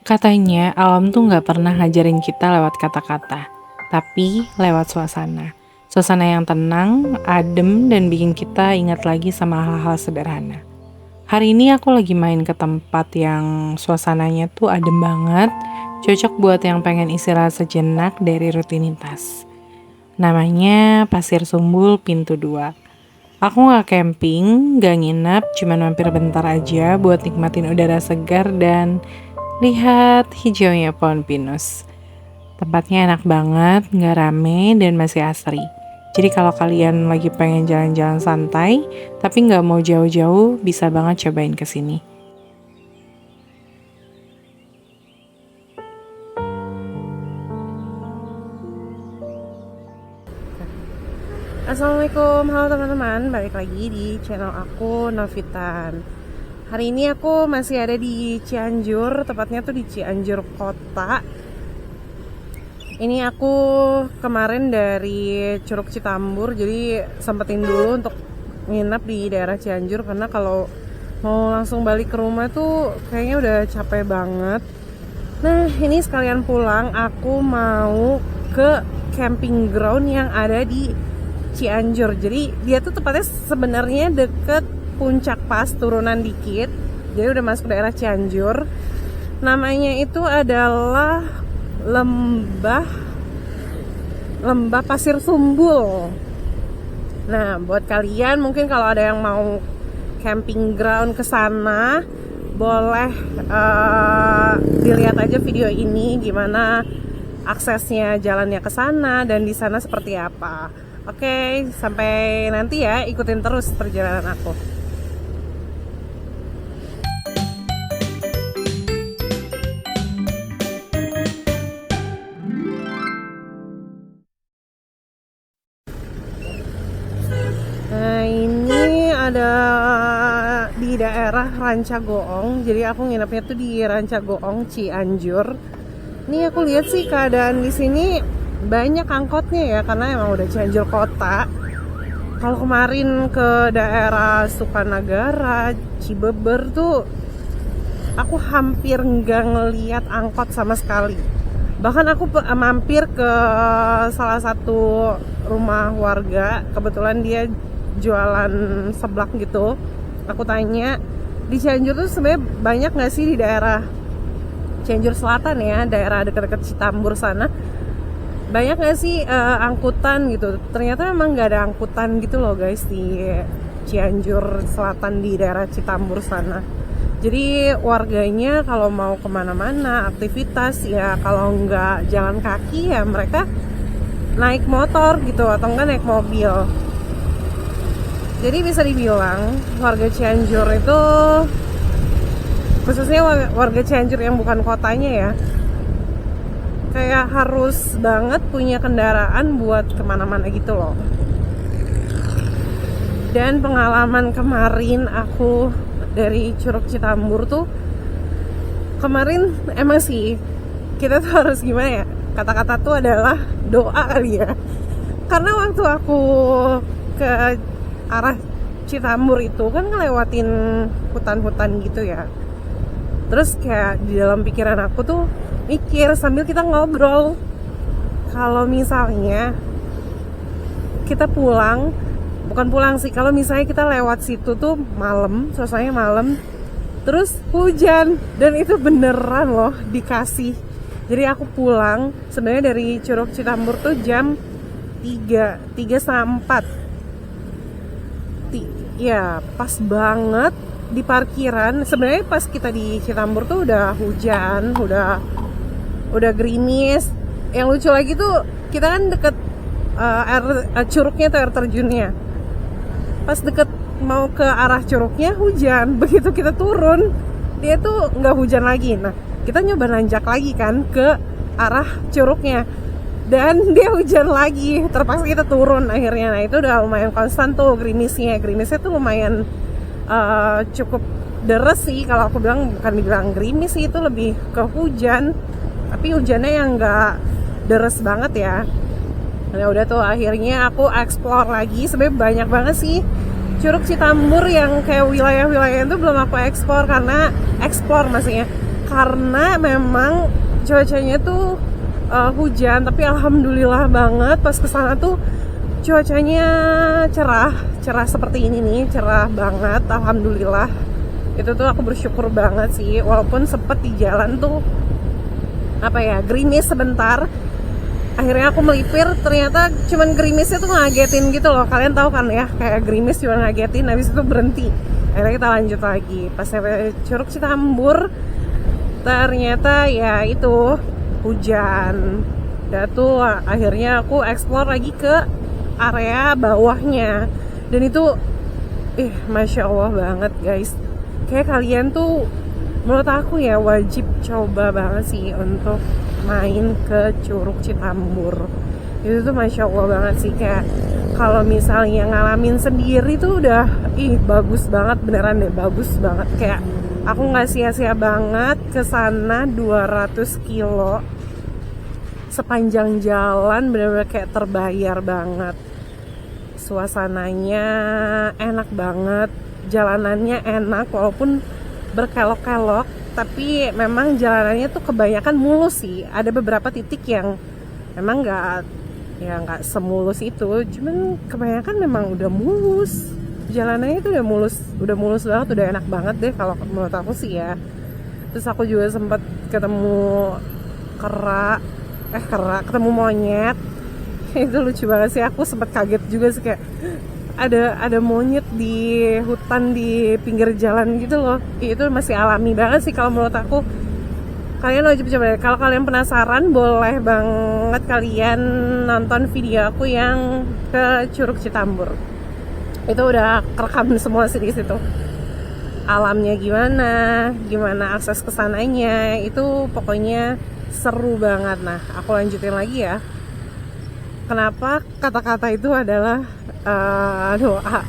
Katanya alam tuh nggak pernah ngajarin kita lewat kata-kata, tapi lewat suasana. Suasana yang tenang, adem, dan bikin kita ingat lagi sama hal-hal sederhana. Hari ini aku lagi main ke tempat yang suasananya tuh adem banget, cocok buat yang pengen istirahat sejenak dari rutinitas. Namanya Pasir Sumbul Pintu 2. Aku nggak camping, nggak nginep, cuman mampir bentar aja buat nikmatin udara segar dan lihat hijaunya pohon pinus. Tempatnya enak banget, nggak rame dan masih asri. Jadi kalau kalian lagi pengen jalan-jalan santai, tapi nggak mau jauh-jauh, bisa banget cobain kesini. Assalamualaikum, halo teman-teman, balik lagi di channel aku, Novitan. Hari ini aku masih ada di Cianjur, tepatnya tuh di Cianjur Kota. Ini aku kemarin dari Curug Citambur, jadi sempetin dulu untuk nginep di daerah Cianjur karena kalau mau langsung balik ke rumah tuh kayaknya udah capek banget. Nah, ini sekalian pulang, aku mau ke camping ground yang ada di Cianjur. Jadi dia tuh tepatnya sebenarnya deket Puncak Pas, turunan dikit. Jadi udah masuk daerah Cianjur. Namanya itu adalah Lembah Pasir Sumbul. Nah, buat kalian mungkin kalau ada yang mau camping ground ke sana, boleh dilihat aja video ini gimana aksesnya, jalannya ke sana dan di sana seperti apa. Oke, sampai nanti ya, ikutin terus perjalanan aku. Nah, ini ada di daerah Rancagoong. Jadi aku nginepnya tuh di Rancagoong, Cianjur. Ini aku lihat sih keadaan di sini banyak angkotnya ya, karena emang udah Cianjur Kota. Kalau kemarin ke daerah Sukanagara, Cibeber tuh aku hampir nggak ngeliat angkot sama sekali. Bahkan aku mampir ke salah satu rumah warga, kebetulan dia jualan seblak gitu. Aku tanya, di Cianjur tuh sebenarnya banyak nggak sih di daerah Cianjur Selatan ya, daerah dekat-dekat Citambur sana, banyak gak sih angkutan gitu. Ternyata memang gak ada angkutan gitu loh guys di Cianjur Selatan, di daerah Citambur sana. Jadi warganya kalau mau kemana-mana aktivitas ya, kalau nggak jalan kaki ya mereka naik motor gitu, atau enggak naik mobil. Jadi bisa dibilang warga Cianjur itu, khususnya warga Cianjur yang bukan kotanya ya, kayak harus banget punya kendaraan buat kemana-mana gitu loh. Dan pengalaman kemarin aku dari Curug Citambur tuh, kemarin emang sih kita tuh harus gimana ya, kata-kata tuh adalah doa kali ya. Karena waktu aku ke arah Citambur itu kan ngelewatin hutan-hutan gitu ya. Terus kayak di dalam pikiran aku tuh mikir sambil kita ngobrol, kalau misalnya kita pulang, bukan pulang sih, kalau misalnya kita lewat situ tuh malam, suasananya malam, terus hujan, dan itu beneran loh dikasih. Jadi aku pulang sebenarnya dari Curug Citambur tuh jam 3 sampai 4. Ya pas banget di parkiran. Sebenarnya pas kita di Citambur tuh udah hujan, udah gerimis. Yang lucu lagi tuh kita kan deket curugnya tuh, air terjunnya. Pas deket mau ke arah curugnya hujan. Begitu kita turun, dia tuh nggak hujan lagi. Nah, kita nyoba nanjak lagi kan ke arah curugnya, dan dia hujan lagi. Terpaksa kita turun akhirnya. Nah, itu udah lumayan konstan tuh gerimisnya tuh lumayan cukup deres sih. Kalau aku bilang, bukan dibilang gerimis sih, itu lebih ke hujan, tapi hujannya yang nggak deres banget ya. Nah, udah tuh akhirnya aku explore lagi. Sebenarnya banyak banget sih Curug Citambur yang kayak wilayah-wilayah itu belum aku explore, karena explore maksudnya karena memang cuacanya tuh hujan, tapi alhamdulillah banget pas kesana tuh cuacanya cerah seperti ini nih, cerah banget, alhamdulillah. Itu tuh aku bersyukur banget sih, walaupun sempet di jalan tuh gerimis sebentar. Akhirnya aku melipir, ternyata cuman gerimisnya tuh ngagetin gitu loh. Kalian tahu kan ya, kayak gerimis cuma ngagetin, habis itu berhenti. Akhirnya kita lanjut lagi. Pas sampai Curug Citambur, ternyata ya itu hujan. Dan tuh akhirnya aku explore lagi ke area bawahnya. Dan itu, Masya Allah banget guys. Kayak kalian tuh, menurut aku ya wajib coba banget sih untuk main ke Curug Citambur. Itu tuh Masya Allah banget sih. Kayak kalau misalnya ngalamin sendiri tuh udah bagus banget, beneran deh, bagus banget. Kayak aku gak sia-sia banget kesana 200 kilo sepanjang jalan, bener-bener kayak terbayar banget. Suasananya enak banget, jalanannya enak walaupun berkelok-kelok, tapi memang jalanannya tuh kebanyakan mulus sih. Ada beberapa titik yang memang nggak semulus itu, cuman kebanyakan memang udah mulus. Jalanannya itu udah mulus banget, udah enak banget deh kalau menurut aku sih ya. Terus aku juga sempat ketemu ketemu monyet. Itu lucu banget sih, aku sempat kaget juga sih, kayak ada monyet di hutan di pinggir jalan gitu loh. Itu masih alami banget sih kalau menurut aku. Kalian wajib coba deh. Kalau kalian penasaran, boleh banget kalian nonton video aku yang ke Curug Citambur. Itu udah kerekam semua sih di situ. Alamnya gimana akses ke sananya, itu pokoknya seru banget. Nah, aku lanjutin lagi ya. Kenapa kata-kata itu adalah doa?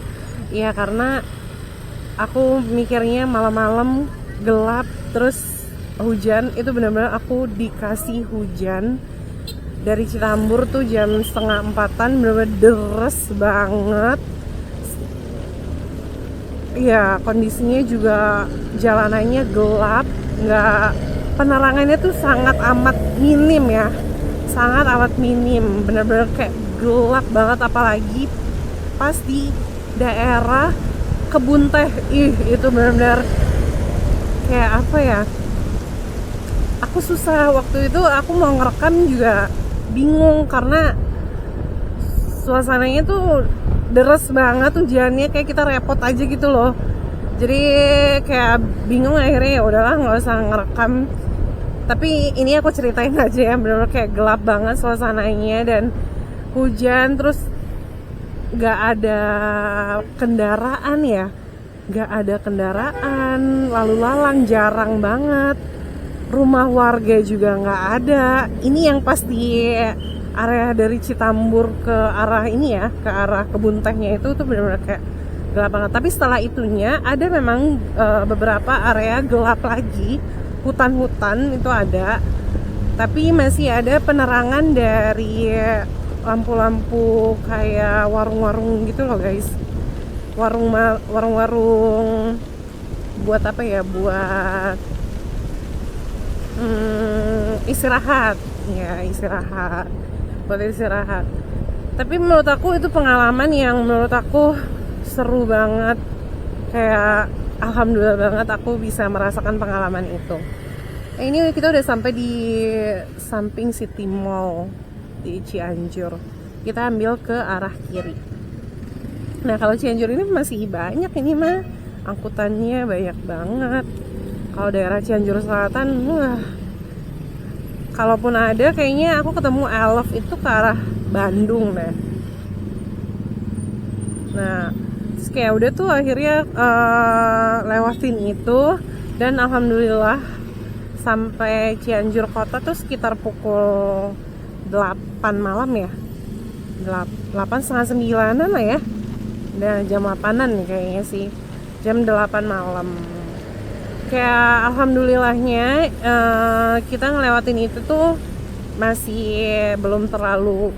Ya karena aku mikirnya malam-malam gelap terus hujan, itu benar-benar aku dikasih hujan dari Citambur tuh jam 3:30, benar-benar deres banget. Ya kondisinya juga jalanannya gelap, penerangannya tuh sangat amat minim ya, sangat amat minim, benar-benar kayak gelap banget, apalagi pas di daerah kebun teh. Itu benar-benar kayak aku susah waktu itu, aku mau ngerekam juga bingung karena suasananya tuh deres banget, hujannya kayak kita repot aja gitu loh. Jadi kayak bingung, akhirnya ya udahlah nggak usah ngerekam. Tapi ini aku ceritain aja ya, benar-benar kayak gelap banget suasananya dan hujan, terus nggak ada kendaraan ya, nggak ada kendaraan, lalu lalang jarang banget, rumah warga juga nggak ada. Ini yang pas di area dari Citambur ke arah ini ya, ke arah kebun tehnya itu tuh benar-benar kayak gelap banget. Tapi setelah itunya ada memang beberapa area gelap lagi, hutan-hutan itu ada, tapi masih ada penerangan dari lampu-lampu kayak warung-warung gitu loh guys. Warung-warung buat apa ya, buat istirahat ya, buat istirahat. Tapi menurut aku itu pengalaman yang menurut aku seru banget, kayak alhamdulillah banget aku bisa merasakan pengalaman itu. Ini kita udah sampai di samping City Mall di Cianjur. Kita ambil ke arah kiri. Nah kalau Cianjur ini masih banyak, ini mah angkutannya banyak banget. Kalau daerah Cianjur Selatan, kalaupun ada, kayaknya aku ketemu Elf itu ke arah Bandung deh. Nah, terus kayak udah tuh akhirnya lewatin itu, dan alhamdulillah sampai Cianjur kota tuh sekitar pukul 8 malam ya, 8 setengah 9-an lah ya. Nah jam 8-an nih kayaknya sih, jam 8 malam. Kayak alhamdulillahnya kita ngelewatin itu tuh masih belum terlalu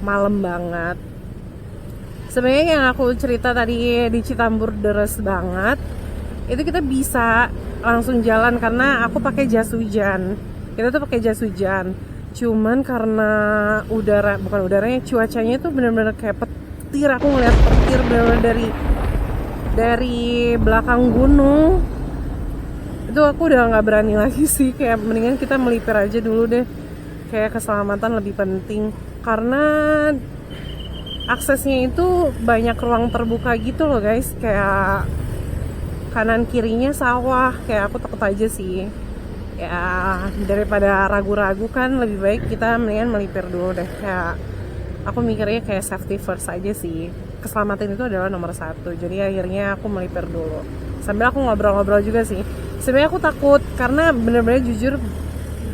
malam banget. Sebenarnya yang aku cerita tadi di Citambur deres banget, itu kita bisa langsung jalan karena aku pakai jas hujan. Kita tuh pakai jas hujan. Cuman karena bukan udaranya, cuacanya tuh benar-benar kayak petir. Aku ngeliat petir benar-benar dari belakang gunung. Itu aku udah nggak berani lagi sih, kayak mendingan kita melipir aja dulu deh. Kayak keselamatan lebih penting karena aksesnya itu banyak ruang terbuka gitu loh guys, kayak kanan kirinya sawah. Kayak aku takut aja sih ya, daripada ragu-ragu kan lebih baik kita mendingan melipir dulu deh. Kayak aku mikirnya kayak safety first aja sih, keselamatan itu adalah nomor satu. Jadi akhirnya aku melipir dulu sambil aku ngobrol-ngobrol juga sih. Sebenarnya aku takut karena bener-bener jujur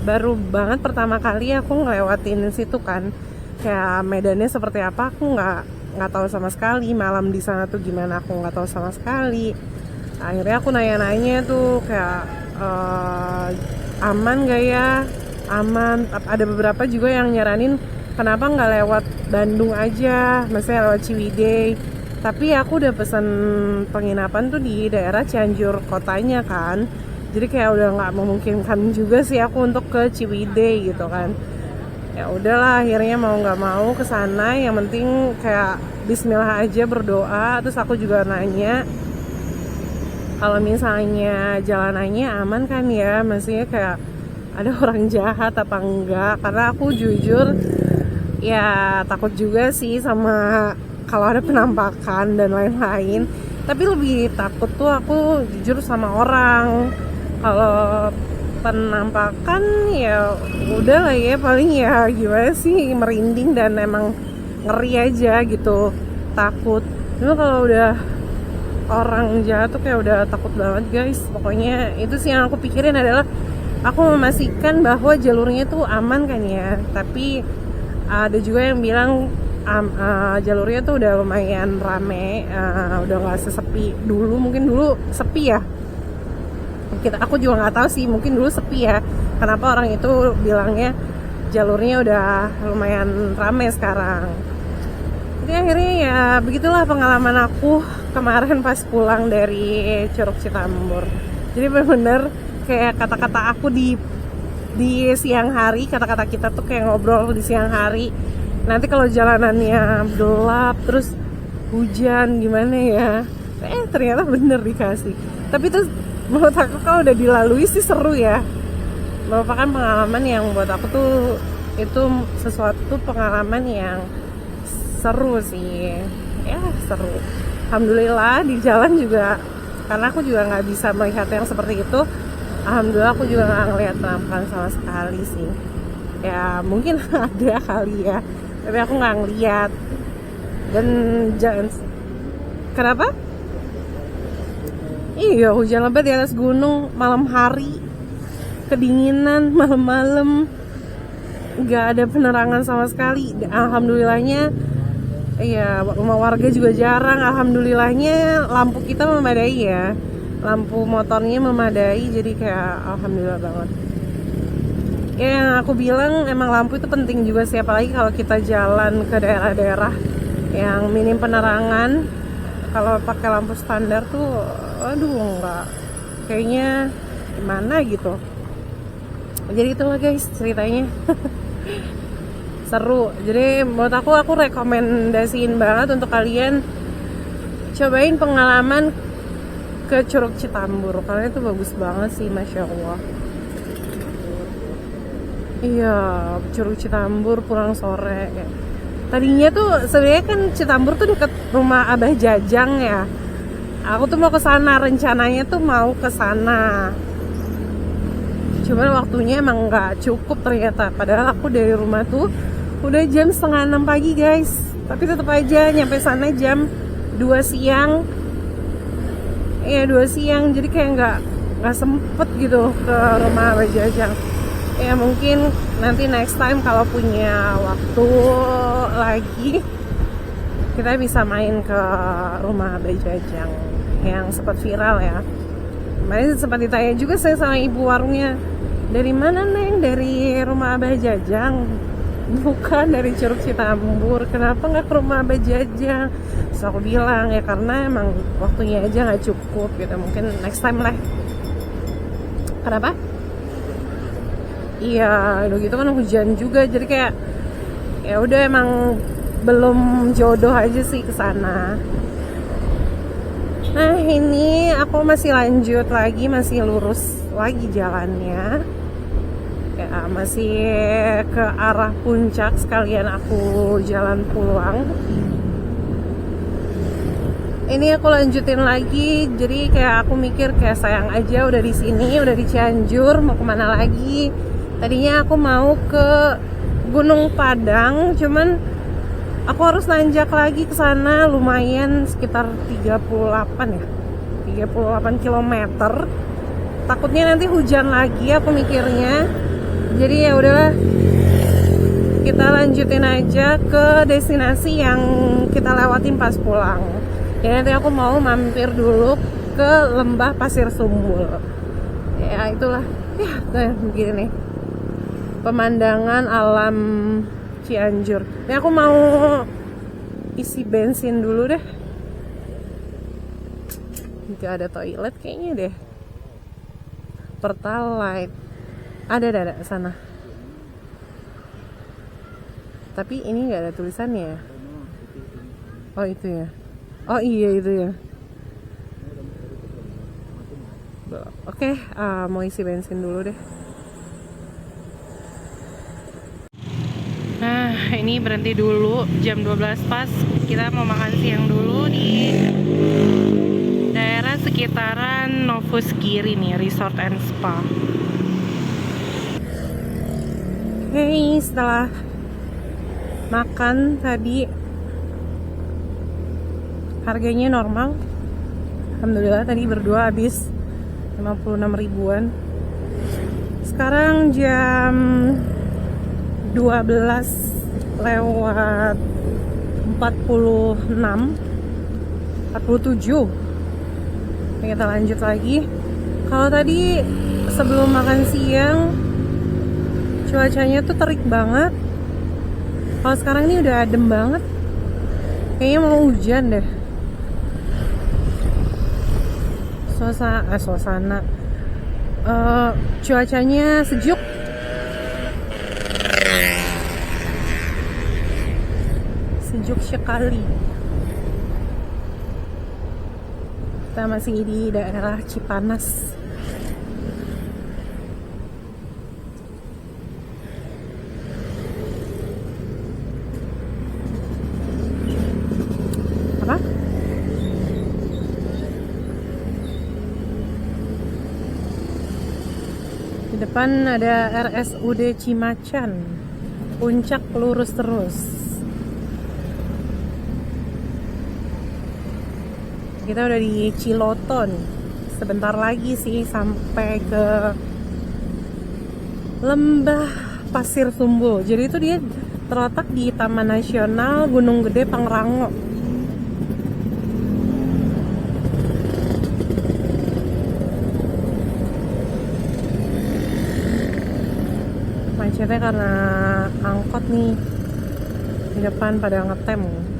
baru banget pertama kali aku ngelewatin situ kan, kayak medannya seperti apa aku nggak tahu sama sekali. Malam di sana tuh gimana aku nggak tahu sama sekali. Akhirnya aku nanya-nanya tuh kayak aman gak ya, aman. Ada beberapa juga yang nyaranin kenapa nggak lewat Bandung aja, maksudnya lewat Ciwidey. Tapi aku udah pesen penginapan tuh di daerah Cianjur kotanya kan, jadi kayak udah nggak memungkinkan juga sih aku untuk ke Ciwidey gitu kan. Ya udahlah, akhirnya mau nggak mau ke sana. Yang penting kayak Bismillah aja, berdoa. Terus aku juga nanya kalau misalnya jalanannya aman kan ya, maksudnya kayak ada orang jahat apa enggak. Karena aku jujur ya takut juga sih sama kalau ada penampakan dan lain-lain. Tapi lebih takut tuh aku jujur sama orang. Kalau penampakan ya udah lah ya, paling ya gimana sih, merinding dan emang ngeri aja gitu, takut. Cuma kalau udah orang jahat tuh kayak udah takut banget guys. Pokoknya itu sih yang aku pikirin adalah aku memastikan bahwa jalurnya tuh aman kan ya. Tapi ada juga yang bilang jalurnya tuh udah lumayan rame, udah nggak sesepi dulu. Mungkin dulu sepi ya, aku juga nggak tahu sih, mungkin dulu sepi ya. Kenapa orang itu bilangnya jalurnya udah lumayan rame sekarang. Jadi akhirnya ya begitulah pengalaman aku kemarin pas pulang dari Curug Citambur. Jadi bener-bener kayak kata-kata aku di siang hari, kata-kata kita tuh kayak ngobrol di siang hari. Nanti kalau jalanannya gelap terus hujan gimana ya, ternyata bener dikasih. Tapi tuh menurut aku kalau udah dilalui sih seru ya, merupakan pengalaman yang buat aku tuh itu sesuatu pengalaman yang seru sih ya, seru. Alhamdulillah di jalan juga, karena aku juga nggak bisa melihat yang seperti itu, alhamdulillah aku juga nggak ngeliat penampakan sama sekali sih. Ya mungkin ada kali ya, tapi aku nggak ngeliat. Dan jangan kenapa? Iya, hujan lebat di atas gunung malam hari, kedinginan malam-malam, nggak ada penerangan sama sekali. Alhamdulillahnya, iya, rumah warga juga jarang. Alhamdulillahnya lampu kita memadai ya, lampu motornya memadai, jadi kayak alhamdulillah banget. Ya, yang aku bilang emang lampu itu penting juga sih, apalagi kalau kita jalan ke daerah-daerah yang minim penerangan. Kalau pakai lampu standar tuh aduh enggak, kayaknya gimana gitu. Jadi itulah guys ceritanya. Seru. Jadi menurut aku rekomendasiin banget untuk kalian cobain pengalaman ke Curug Citambur, karena itu bagus banget sih, Masya Allah. Iya, Curug Citambur pulang sore. Tadinya tuh sebenarnya kan Citambur tuh deket rumah Abah Jajang ya. Aku tuh mau ke sana, rencananya tuh mau ke sana. Cuman waktunya emang nggak cukup ternyata. Padahal aku dari rumah tuh udah jam 5:30 pagi guys. Tapi tetap aja nyampe sana jam 2 siang. Iya 2 siang, jadi kayak nggak sempet gitu ke rumah Abah Jajang. Ya mungkin nanti next time kalau punya waktu lagi kita bisa main ke rumah Abah Jajang yang sempat viral ya. Kemarin sempat ditanya juga saya sama ibu warungnya, dari mana Neng? Dari rumah Abah Jajang, bukan dari Curug Citambur. Kenapa nggak ke rumah Abah Jajang? Terus aku bilang ya karena emang waktunya aja nggak cukup gitu. Mungkin next time lah. Kenapa? Iya, udah gitu kan hujan juga, jadi kayak ya udah emang belum jodoh aja sih ke sana. Nah, ini aku masih lanjut lagi, masih lurus lagi jalannya. Ya, masih ke arah puncak, sekalian aku jalan pulang. Ini aku lanjutin lagi, jadi kayak aku mikir kayak sayang aja udah di sini, udah di Cianjur, mau kemana lagi. Tadinya aku mau ke Gunung Padang, cuman aku harus nanjak lagi ke sana, lumayan sekitar 38 ya. 38 km. Takutnya nanti hujan lagi, aku mikirnya. Jadi ya udahlah, kita lanjutin aja ke destinasi yang kita lewatin pas pulang. Ya nanti aku mau mampir dulu ke Lembah Pasir Sumbul. Ya itulah, ya begini nih pemandangan alam Cianjur. Ini aku mau isi bensin dulu deh. Gak ada toilet kayaknya deh. Pertalite ada sana. Tapi ini nggak ada tulisannya. Oh itu ya. Oh iya itu ya. Oke, mau isi bensin dulu deh. Nah, ini berhenti dulu jam 12 pas. Kita mau makan siang dulu di daerah sekitaran Novus Giri nih, Resort and Spa. Oke, setelah makan tadi harganya normal. Alhamdulillah tadi berdua habis 56 ribuan. Sekarang jam 12 lewat 46 47. Kita lanjut lagi. Kalau tadi sebelum makan siang cuacanya tuh terik banget. Kalau sekarang ini udah adem banget. Kayaknya mau hujan deh. Suasana cuacanya sejuk. Sejuk sekali. Kita masih di daerah Cipanas. Apa? Di depan ada RSUD Cimacan. Puncak lurus terus. Kita udah di Ciloton. Sebentar lagi sih sampai ke Lembah Pasir Sumbul. Jadi itu dia terletak di Taman Nasional Gunung Gede Pangrango. Macetnya karena angkot nih. Di depan pada ngetem.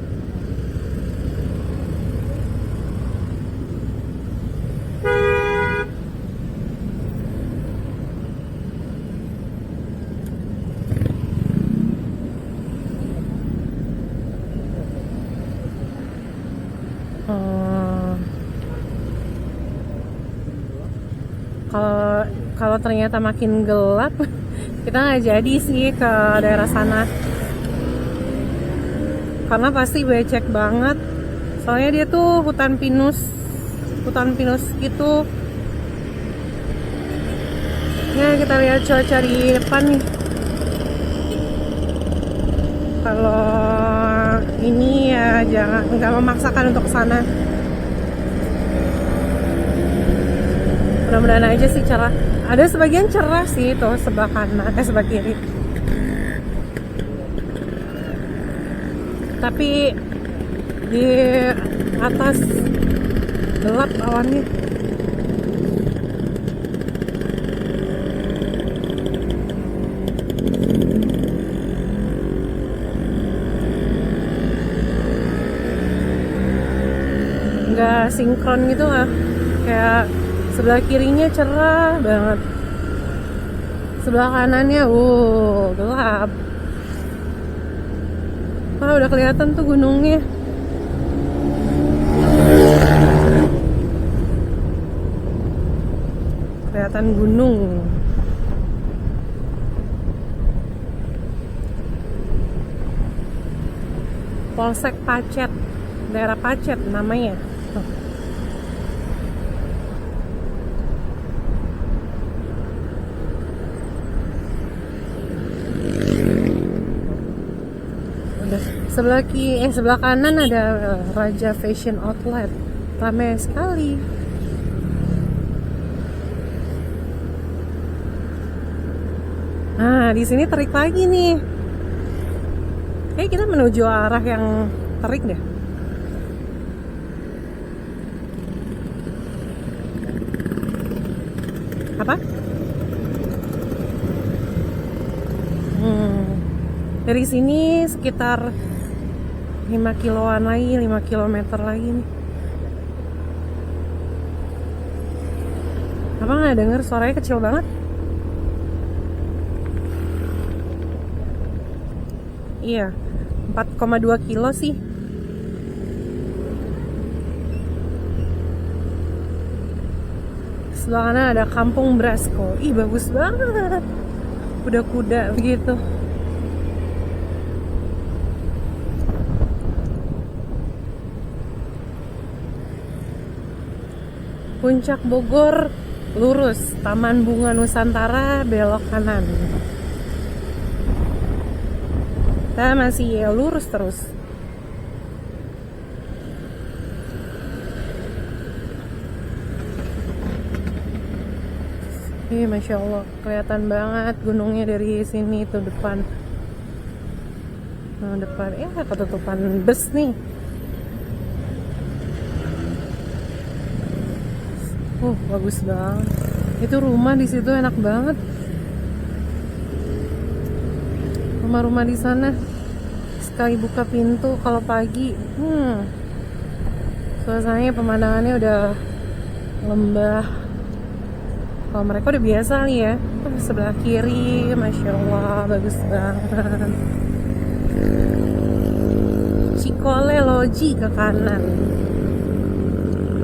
Kalau ternyata makin gelap, kita nggak jadi sih ke daerah sana, karena pasti becek banget. Soalnya dia tuh hutan pinus gitu. Ya kita lihat cuaca di depan nih. Kalau ini ya nggak memaksakan untuk kesana. Mudah-mudahan aja sih cerah. Ada sebagian cerah sih tuh sebelah kanan, sebelah kiri. Tapi di atas gelap awannya. Nggak sinkron gitu lah. Kayak sebelah kirinya cerah banget, Sebelah kanannya, gelap. Wah, udah kelihatan tuh gunungnya. Kelihatan gunung. Polsek Pacet, daerah Pacet namanya. Udah sebelah kanan ada Raja Fashion Outlet, ramai sekali. Nah, di sini terik lagi nih. Kayak kita menuju arah yang terik deh. Apa? Dari sini sekitar 5 kiloan lagi, 5 kilometer lagi nih. Apa nggak denger suaranya kecil banget? Iya, 4,2 kilo sih. Sebelah kanan ada Kampung Brasko. Ih, bagus banget. Kuda-kuda begitu. Puncak Bogor lurus, Taman Bunga Nusantara belok kanan. Kita masih lurus terus. Masya Allah, kelihatan banget gunungnya dari sini tuh depan. Nah, depan, ketutupan bus nih. Bagus banget. Itu rumah di situ enak banget. Rumah-rumah di sana sekali buka pintu kalau pagi, suasananya, pemandangannya udah lembah. Kalau mereka udah biasa nih ya. Sebelah kiri, masya Allah, bagus banget. Cikole Loji ke kanan.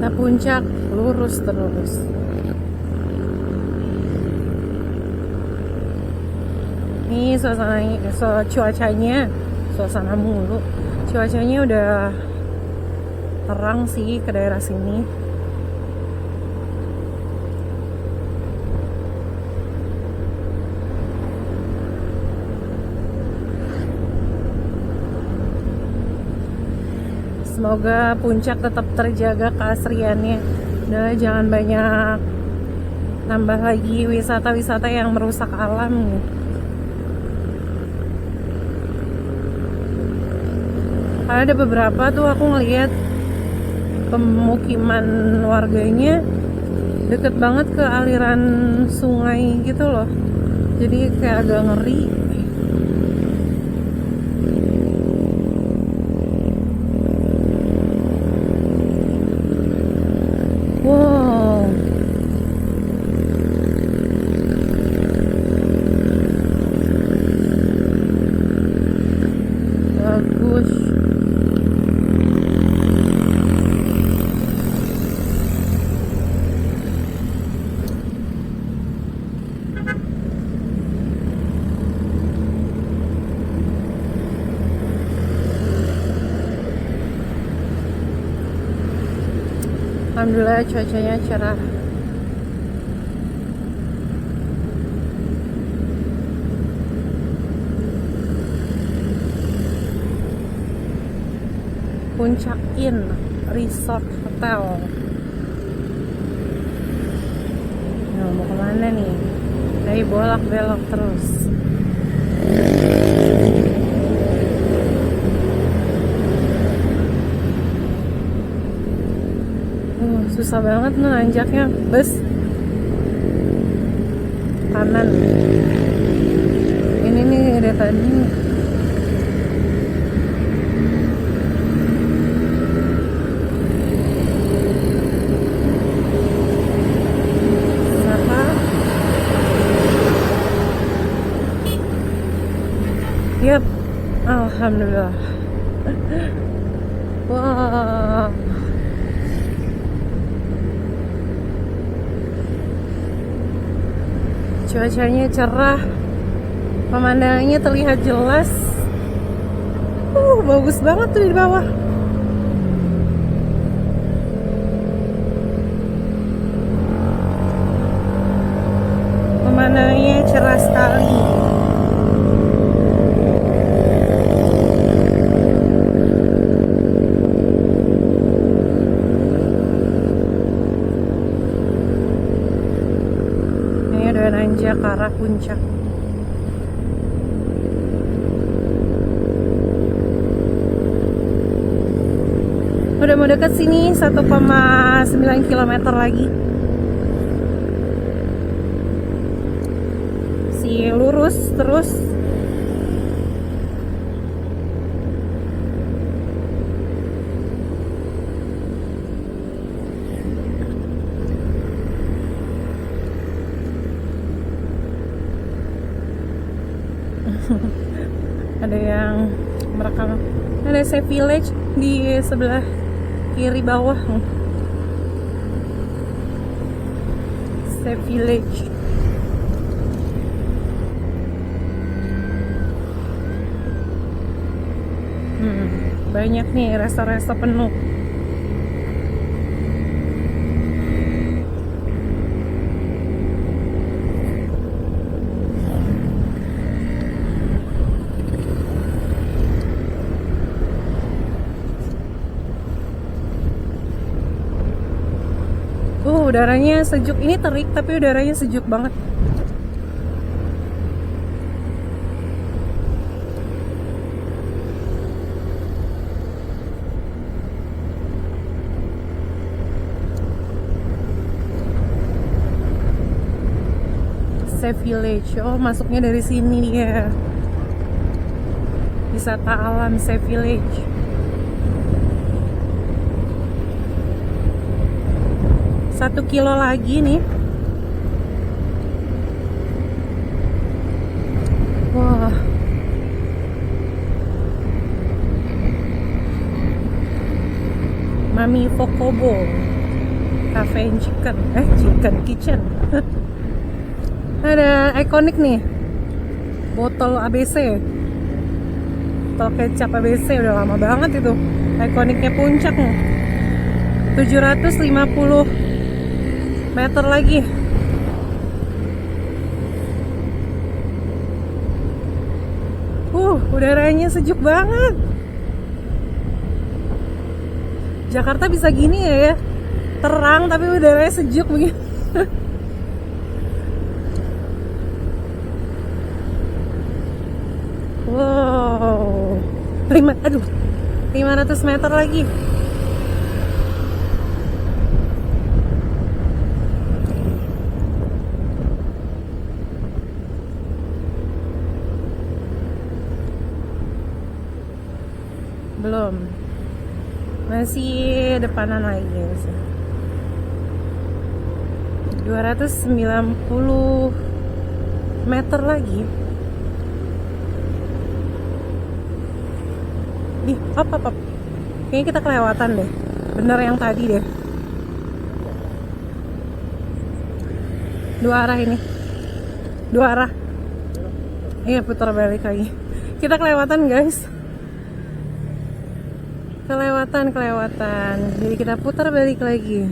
Nah, puncak lurus terus. Ini cuacanya, suasana mulu. Cuacanya udah terang sih ke daerah sini. Semoga puncak tetap terjaga keasriannya. Udah, jangan banyak nambah lagi wisata-wisata yang merusak alam nih. Ada beberapa tuh aku ngeliat pemukiman warganya deket banget ke aliran sungai gitu loh. Jadi kayak agak ngeri. Wow. Bagus. Alhamdulillah cuacanya cerah. Puncak Inn Resort Hotel. Nah, mau kemana nih? Dari bolak belok terus. Susah banget nanjaknya, bus kanan. Ini nih dari tadi. Alhamdulillah. Wah. Cuacanya cerah, pemandangannya terlihat jelas. Bagus banget tuh di bawah. Pemandangannya cerah sekali. Ini ada nanjak ke arah puncak. Udah mau deket sini, 1,9 km lagi. Si lurus terus. Ada yang merekam. Ada Safe Village di sebelah kiri bawah. Safe Village. Banyak nih resta-resta penuh. Udaranya sejuk. Ini terik tapi udaranya sejuk banget. Safe Village. Oh, masuknya dari sini dia. Wisata alam Safe Village. Satu kilo lagi nih. Wah. Mami Fokobo Cafe and Chicken. Chicken Kitchen. Ada ikonik nih. Botol ABC. Botol kecap ABC udah lama banget itu. Ikoniknya puncak nih. 750 meter lagi. Udaranya sejuk banget. Jakarta bisa gini ya, terang tapi udaranya sejuk begini. Wow, 500 meter lagi. Belum, masih depanan lagi sih. 290 meter lagi. Apa? Kayaknya kita kelewatan deh. Bener yang tadi deh. Dua arah ini. Dua arah. Iya, putar balik lagi. Kita kelewatan, guys. Kelewatan. Jadi kita putar balik lagi.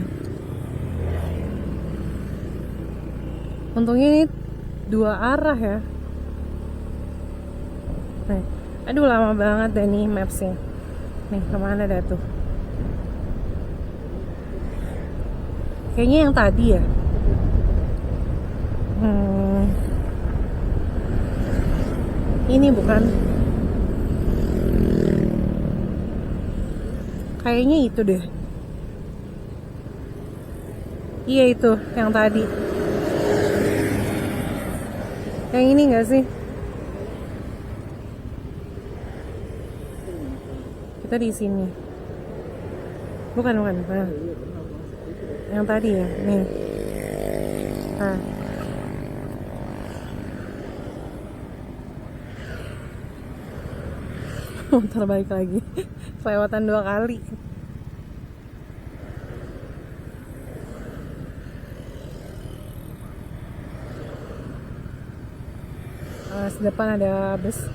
Untungnya ini dua arah ya. Nih. Aduh, lama banget deh nih mapsnya. Nih, kemana dah tuh? Kayaknya yang tadi ya. Ini bukan. Kayaknya itu deh. Iya, itu yang tadi. Yang ini enggak sih? Kita di sini. Bukan. Yang tadi ya, nih. Nah. Muter balik lagi. Kelewatan 2 kali. Depan ada bus.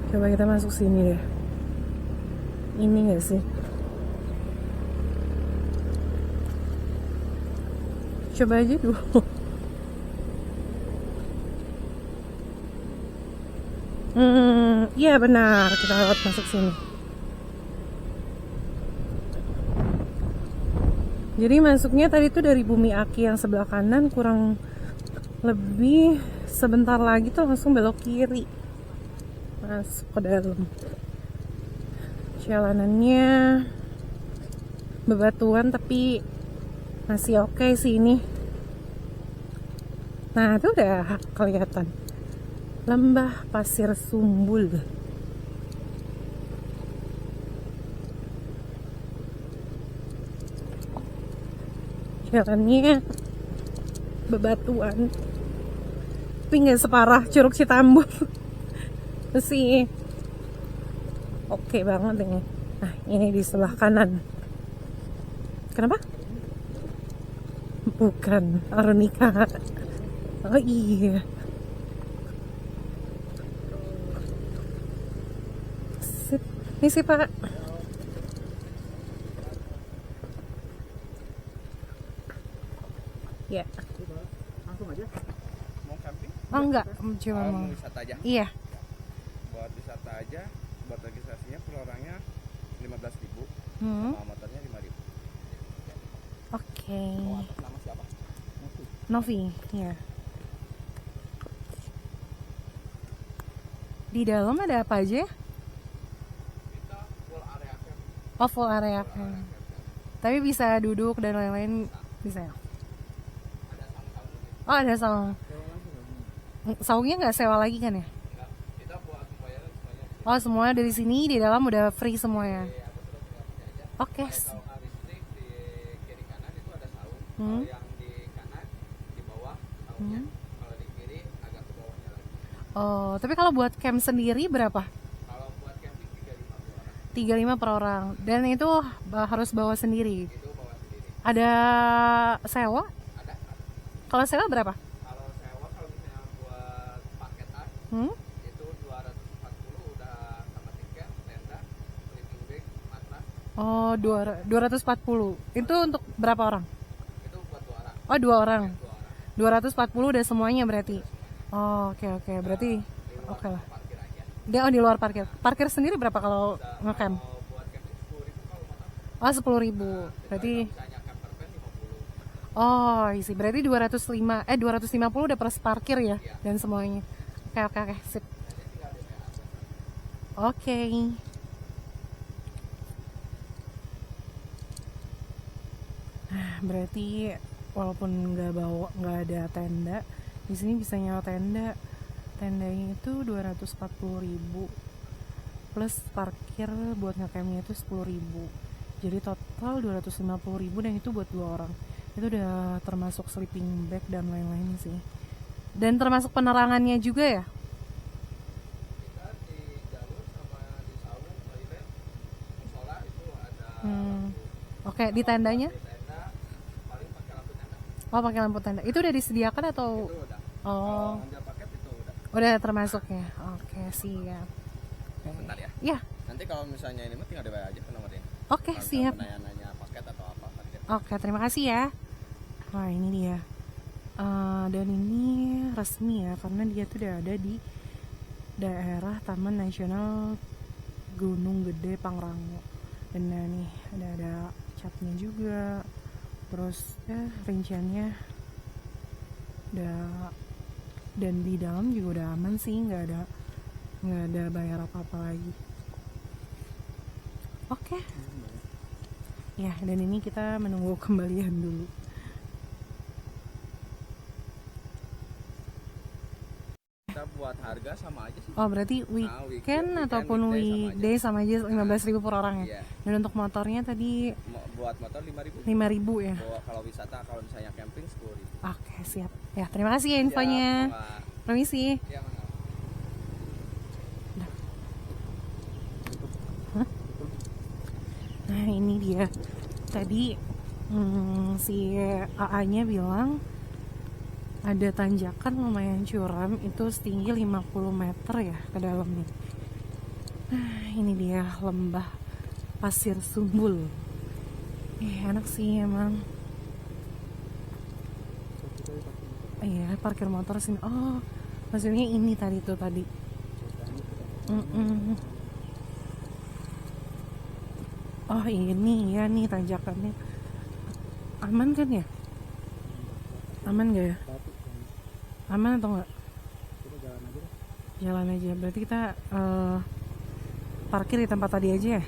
Coba kita masuk sini deh. Ini nggak sih? Coba aja dulu. Iya benar, kita lewat masuk sini. Jadi masuknya tadi tuh dari Bumi Aki yang sebelah kanan, kurang lebih sebentar lagi tuh langsung belok kiri. Masuk ke dalam. Jalanannya bebatuan tapi masih oke sih ini. Nah itu udah kelihatan Lembah Pasir Sumbul. Jalannya bebatuan tapi nggak separah Curug Citambur. Masih oke banget ini. Nah ini di sebelah kanan. Kenapa? Bukan Arunika. Oh iya. Sip. Ini sih Pak. Ya. Langsung aja mau camping? Oh enggak, cuma mau. Mau wisata aja? Iya. Buat wisata aja, buat registrasinya per orangnya 15.000, sama motornya 5.000. Oke. Mau atas nama siapa? Novi, ya. Di dalam ada apa aja? Kita full area camp. Oh, full area kan. Tapi bisa duduk dan lain-lain bisa ya? Oh, ada saung. Saungnya nggak sewa lagi kan ya? Enggak, kita buat pembayaran semuanya. Oh, semuanya dari sini di dalam udah free semuanya. Oke. Saung listrik di kiri kanan itu ada saung. Hmm. Kalau yang di kanan di bawah saungnya. Kalau di kiri agak ke bawahnya lagi. Oh, tapi kalau buat camp sendiri berapa? Kalau buat camping 35 per orang. 35 per orang. Dan itu harus bawa sendiri. Itu bawa sendiri. Ada sewa? Ada. Kalau sewa berapa? Kalau sewa kalau misalnya buat paketan Hmm? itu 240 udah sama tiket, tenda, sleeping bag, matras. Oh, 240. Itu untuk berapa orang? Itu buat 2 orang. Oh, 2 orang. 2 orang. 240 udah semuanya berarti. Oh, oke. Berarti oke lah. Parkir aja. Dia di luar parkir. Parkir sendiri berapa kalau ngecamp? Kalau buat camping 10.000 kalau motor. Oh, 10.000. Berarti Misalnya camper van 50. oh, isi berarti 250 udah plus parkir ya dan semuanya. Oke, sip. Oke. Nah, berarti walaupun nggak ada tenda, di sini bisa nyewa tenda. Tendanya itu 240.000 plus parkir buat ngecampnya itu 10.000. Jadi total 250.000 dan itu buat 2 orang. Itu udah termasuk sleeping bag dan lain-lain sih. Dan termasuk penerangannya juga ya? Kita di jalur sama di saung, toilet, musola itu ada Oke, di tendanya? di tenda paling pakai lampu tenda. Oh, pakai lampu tenda. Itu udah disediakan atau? Itu udah. Oh, Kalau ambil paket itu udah. udah termasuk ya. Oke, siap. Bentar ya. Ya, Nanti kalau misalnya ini mah tinggal dibayar aja ke nomornya. oke, siap. Nanya paket atau apa parkir. Oke, terima kasih ya. Wah, ini dia. Dan ini resmi ya, karena dia tuh udah ada di daerah Taman Nasional Gunung Gede Pangrango. Dan nih ada catnya juga. Terus ya rinciannya udah, dan di dalam juga udah aman sih, nggak ada bayar apa-apa lagi. Oke. Ya, dan ini kita menunggu kembalian dulu. Kita buat harga sama aja sih. Oh berarti weekend ataupun weekday sama aja 15.000 per orang ya? Iya. Dan untuk motornya tadi Buat motor 5.000. 5.000 ya? Kalau wisata, kalau misalnya camping 10.000. Oke siap. Ya terima kasih ya infonya. Permisi. Ya, Nah ini dia. Tadi si AA-nya bilang ada tanjakan lumayan curam, itu setinggi 50 meter ya ke dalamnya. Nah ini dia lembah pasir Sumbul. Enak sih emang. Iya parkir motor sini. Oh maksudnya ini tadi tuh tadi. Oh ini ya nih tanjakannya. Aman kan ya? Aman gak ya? Aman atau enggak? Jalan aja. Berarti kita parkir di tempat tadi aja ya?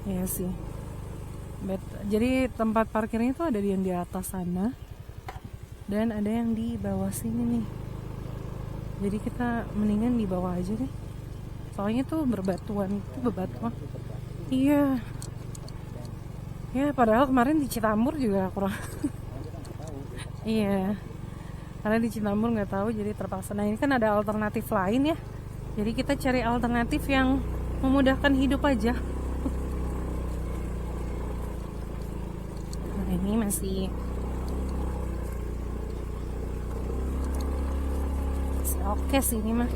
Iya sih. Jadi tempat parkirnya itu ada yang di atas sana dan ada yang di bawah sini nih. Jadi kita mendingan di bawah aja deh. Soalnya tuh bebatuan. Iya. Ya padahal kemarin di Citambur juga kurang. Iya. Karena di Citambur nggak tahu jadi terpaksa. Nah ini kan ada alternatif lain ya. Jadi kita cari alternatif yang memudahkan hidup aja. Nah ini masih oke sih ini mah.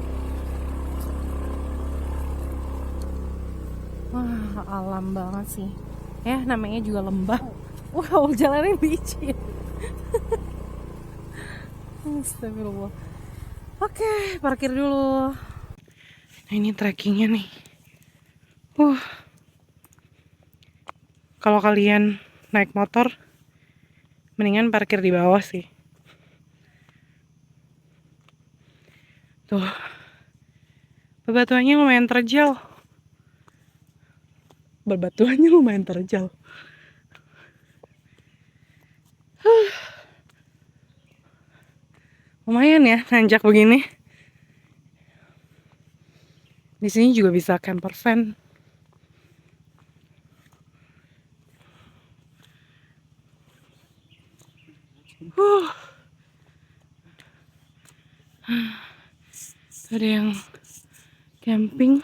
Wah alam banget sih. Ya namanya juga lembah. Wow jalannya licin. Astagfirullah. Oke parkir dulu. Nah ini trekkingnya nih. Kalau kalian naik motor mendingan parkir di bawah sih. Tuh bebatuannya lumayan terjal. Lumayan ya nanjak begini. Di sini juga bisa camper van. Ada yang camping.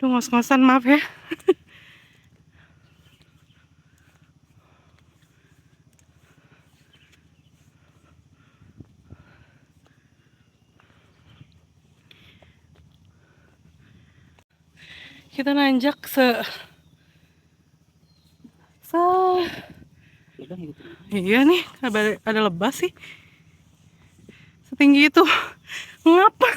Tuh ngos-ngosan maaf ya. Kita nanjak iya nih ada lebah sih setinggi itu. Ngapa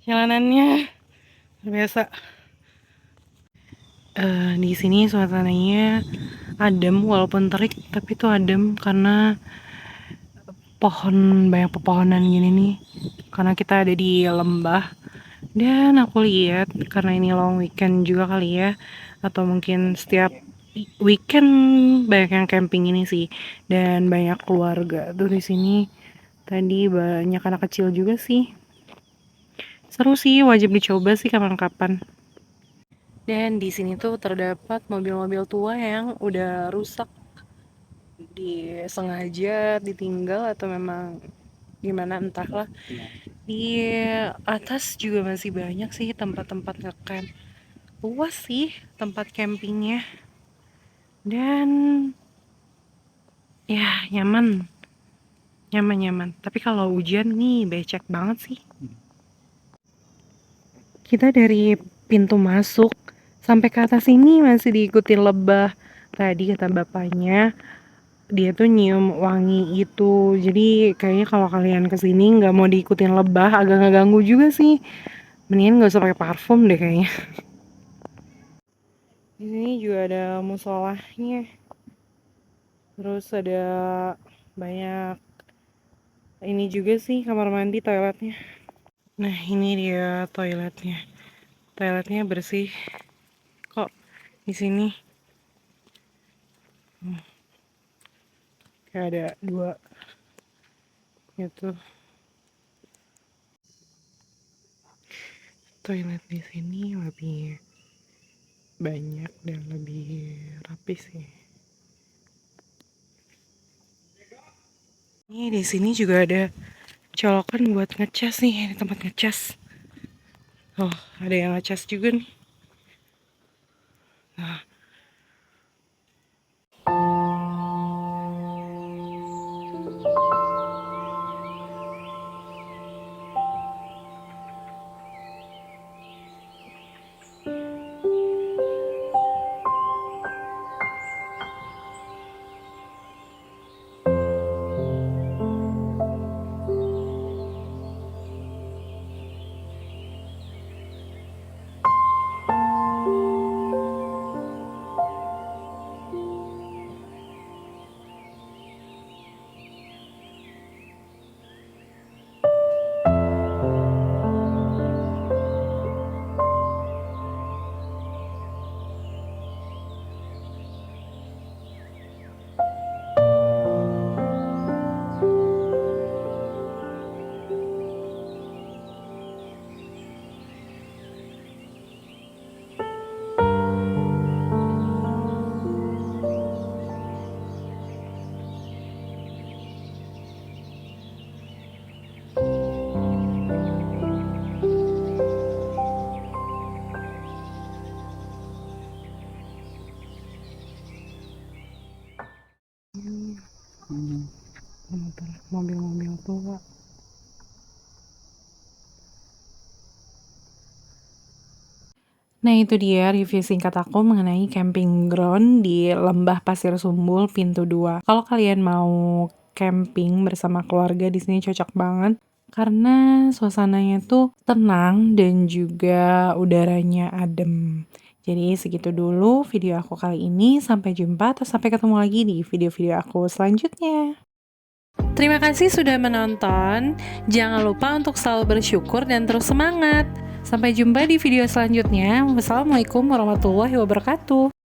jalanannya biasa. Di sini suasananya adem walaupun terik, tapi itu adem karena banyak pepohonan gini nih. Karena kita ada di lembah. Dan aku lihat karena ini long weekend juga kali ya, atau mungkin setiap weekend banyak yang camping ini sih, dan banyak keluarga tuh di sini. Tadi banyak anak kecil juga sih. Seru sih, wajib dicoba sih kapan-kapan. Dan di sini tuh terdapat mobil-mobil tua yang udah rusak, disengaja ditinggal atau memang gimana entahlah. Di atas juga masih banyak sih tempat-tempat ngecamp. Luas sih tempat campingnya. Dan ya nyaman. Tapi kalau hujan nih becek banget sih. Kita dari pintu masuk sampai ke atas ini masih diikutin lebah. Tadi kata bapaknya dia tuh nyium wangi itu. Jadi kayaknya kalau kalian kesini nggak mau diikutin lebah agak ngeganggu juga sih. Mendingan nggak usah pakai parfum deh kayaknya. Di sini juga ada musolahnya. Terus ada banyak ini juga sih kamar mandi, toiletnya. Nah ini dia toiletnya. Toiletnya bersih kok di sini. Kayak ada 2 gitu. Toilet di sini lebih banyak dan lebih rapi sih. Ini di sini juga ada colokan buat ngecas nih, di tempat ngecas. Oh, ada yang ngecas juga nih. Nah, mobil-mobil tua. Nah itu dia review singkat aku mengenai camping ground di Lembah Pasir Sumbul Pintu 2. Kalau kalian mau camping bersama keluarga di sini cocok banget karena suasananya tuh tenang dan juga udaranya adem. Jadi segitu dulu video aku kali ini. Sampai jumpa atau sampai ketemu lagi di video-video aku selanjutnya. Terima kasih sudah menonton. Jangan lupa untuk selalu bersyukur dan terus semangat. Sampai jumpa di video selanjutnya. Wassalamualaikum warahmatullahi wabarakatuh.